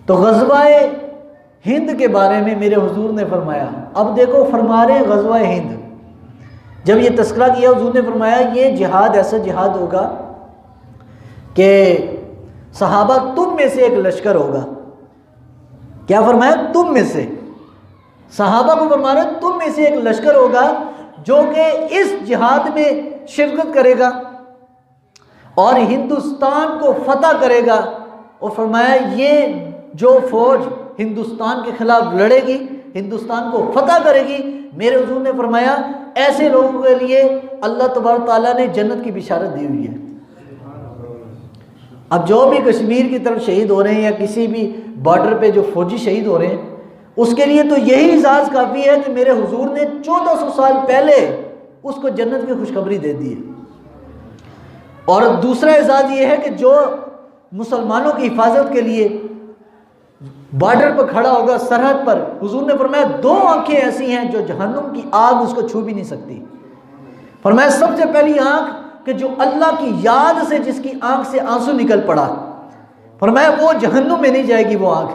तो ग़ज़वा-ए हिंद के बारे में मेरे हुजूर ने फरमाया, अब देखो फरमा रहे हैं ग़ज़वा-ए हिंद, जब ये तस्करा किया हुजूर ने फरमाया ये जिहाद ऐसा जिहाद होगा कि सहाबा तुम में से एक लश्कर होगा। क्या फरमाया? तुम में से, सहाबा को फरमा रहे तुम में से एक लश्कर होगा जो कि इस जिहाद में शिरकत करेगा और हिंदुस्तान को फतह करेगा। और फरमाया ये जो फौज हिंदुस्तान के खिलाफ लड़ेगी, हिंदुस्तान को फतह करेगी, मेरे हुजूर ने फरमाया ऐसे लोगों के लिए अल्लाह तबारक ताला ने जन्नत की बिशारत दी हुई है। अब जो भी कश्मीर की तरफ शहीद हो रहे हैं या किसी भी बॉर्डर पे जो फौजी शहीद हो रहे हैं, उसके लिए तो यही एजाज़ काफ़ी है कि मेरे हुजूर ने 1400 साल पहले उसको जन्नत की खुशखबरी दे दी है। और दूसरा एजाज़ ये है कि जो मुसलमानों की हिफाजत के लिए बॉर्डर पर खड़ा होगा, सरहद पर, हुजूर ने फरमाया 2 आंखें ऐसी हैं जो जहन्नुम की आग उसको छू भी नहीं सकती। फरमाया सबसे पहली आंख कि जो अल्लाह की याद से जिसकी आंख से आंसू निकल पड़ा, फरमाया वो जहन्नुम में नहीं जाएगी वो आंख।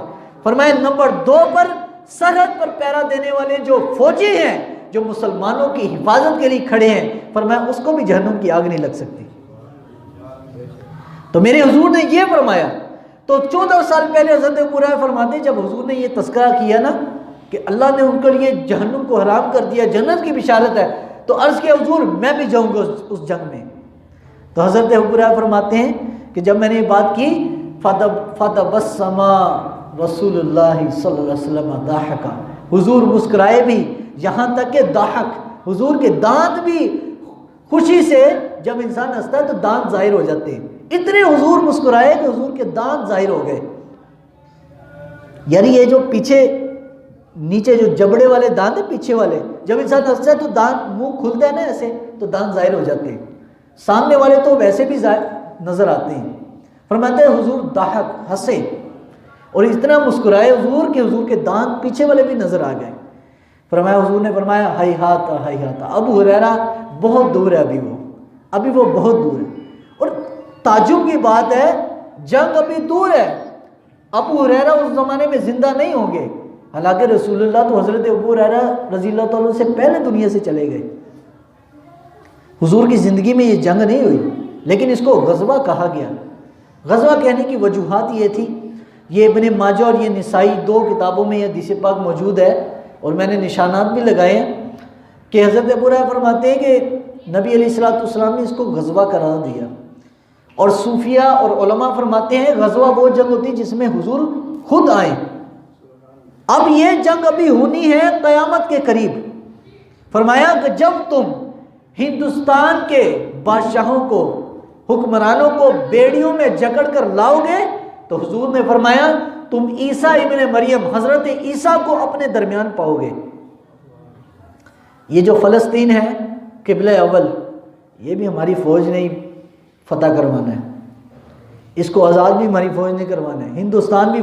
फरमाया नंबर 2 पर सरहद पर पहरा देने वाले जो फौजी हैं, जो मुसलमानों की हिफाजत के लिए खड़े हैं, फरमाया उसको भी जहन्नुम की आग नहीं लग सकती। तो मेरे हुजूर ने ये फरमाया। तो 14 साल पहले हज़रत अबू हुरैरा फरमाते जब हुजूर ने ये तस्करा किया ना कि अल्लाह ने उनके लिए जहन्नुम को हराम कर दिया, जन्नत की बिशारत है, तो अर्ज़ किया हुजूर मैं भी जाऊँगा उस जंग में। तो हज़रत अबू हुरैरा फरमाते हैं कि जब मैंने ये बात की फतबस्समा रसूलुल्लाह सल्लल्लाहु अलैहि वसल्लम दाहका, हुजूर मुस्कुराए भी, यहाँ तक कि दाहक, हुजूर के दांत भी खुशी से, जब इंसान हंसता है तो दांत जाहिर हो जाते हैं, इतने हुजूर मुस्कुराए कि हुजूर के दांत जाहिर हो गए। यानी ये जो पीछे नीचे जो जबड़े वाले दांत है पीछे वाले, जब इंसान हंसता है तो दांत मुंह खुलता है ना ऐसे, तो दांत जाहिर हो जाते हैं। सामने वाले तो वैसे भी नजर आते हैं। फरमाते हैं हुजूर दाहक, हंसे और इतना मुस्कुराए हुजूर के दांत पीछे वाले भी नजर आ गए। फरमाया हुजूर ने फरमाया हाय हाता, अबू हुरैरा बहुत दूर है, अभी वो बहुत दूर है। और ताजुब की बात है जंग अभी दूर है, अबू हुरैरा उस जमाने में जिंदा नहीं होंगे, हालांकि रसूलुल्लाह तो हजरत अबू हुरैरा रज़ियल्लाहु तआला से पहले दुनिया से चले गए, हुजूर की ज़िंदगी में ये जंग नहीं हुई, लेकिन इसको ग़ज़वा कहा गया। ग़ज़वा कहने की वजूहात ये थी, ये इब्न माजा और ये निसाई 2 किताबों में ये हदीस पाक मौजूद है और मैंने निशानात भी लगाए हैं कि हज़रत अबू हुरैरा फरमाते हैं कि नबी अलैहिस्सलाम ने इसको ग़ज़वा करार दिया। और सूफिया और उलमा फरमाते हैं ग़ज़वा वो जंग होती है जिसमें हुजूर खुद आए। अब ये जंग अभी होनी है क़यामत के करीब। फरमाया कि जब तुम हिंदुस्तान के बादशाहों को, हुक्मरानों को बेड़ियों में जकड़ कर लाओगे तो हुजूर ने फरमाया तुम ईसा इब्न मरियम, हजरत ईसा को अपने दरमियान पाओगे। ये जो फ़लस्तीन है क़िबला अव्वल, ये भी हमारी फ़ौज ने फतह करवाना है, इसको आज़ाद भी हमारी फ़ौज ने करवाना है, हिंदुस्तान भी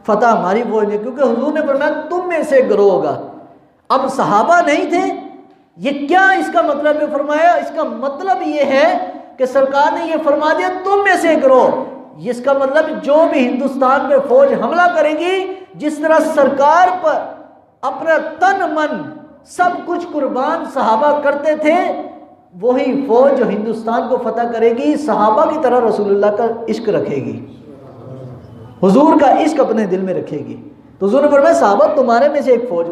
फतह हमारी फ़ौज ने, क्योंकि हुजूर ने फरमाया तुम में से गिरोह होगा। अब सहाबा नहीं थे, ये क्या इसका मतलब है? फरमाया इसका मतलब ये है कि सरकार ने ये फरमा दिया तुम में से गिरोह, इसका मतलब जो भी हिंदुस्तान पे फौज हमला करेगी, जिस तरह सरकार पर अपना तन मन सब कुछ कुर्बान सहाबा करते थे, वही फौज जो हिंदुस्तान को फतह करेगी सहाबा की तरह रसूलुल्लाह का इश्क रखेगी, हुजूर का इश्क अपने दिल में रखेगी। तो हुजूर ने फरमाया सहाबा तुम्हारे में से एक फौज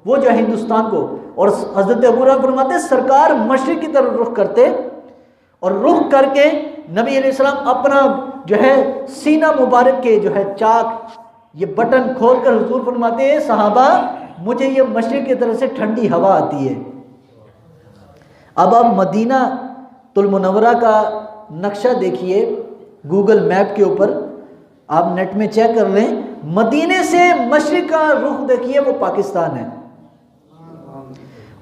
वो जो हिंदुस्तान को, और हज़रत अबू हुरैरा फरमाते सरकार मशरिक़ की तरफ रुख करते और रुख करके नबी अलैहिस्सलाम अपना जो है सीना मुबारक के जो है चाक ये बटन खोलकर हुजूर फरमाते हैं सहाबा मुझे ये मशरिक़ की तरफ से ठंडी हवा आती है। अब आप मदीना तुल मुनव्वरा का नक्शा देखिए गूगल मैप के ऊपर, आप नेट में चेक कर लें, मदीने से मशरिक़ का रुख देखिए वो पाकिस्तान है।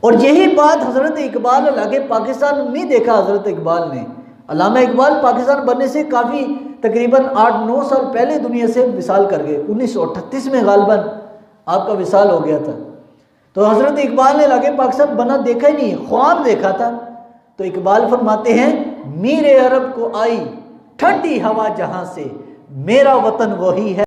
और यही बात हज़रत इकबाल आगे पाकिस्तान नहीं देखा, हज़रत इकबाल ने, अल्लामा इकबाल पाकिस्तान बनने से काफ़ी तकरीबन 8-9 साल पहले दुनिया से विसाल कर गए, 1938 में गालिबन आपका विसाल हो गया था। तो हज़रत इकबाल ने लगे पाकिस्तान बना देखा ही नहीं, ख्वाब देखा था। तो इकबाल फरमाते हैं मीर अरब को आई ठंडी हवा जहाँ से, मेरा वतन वही है।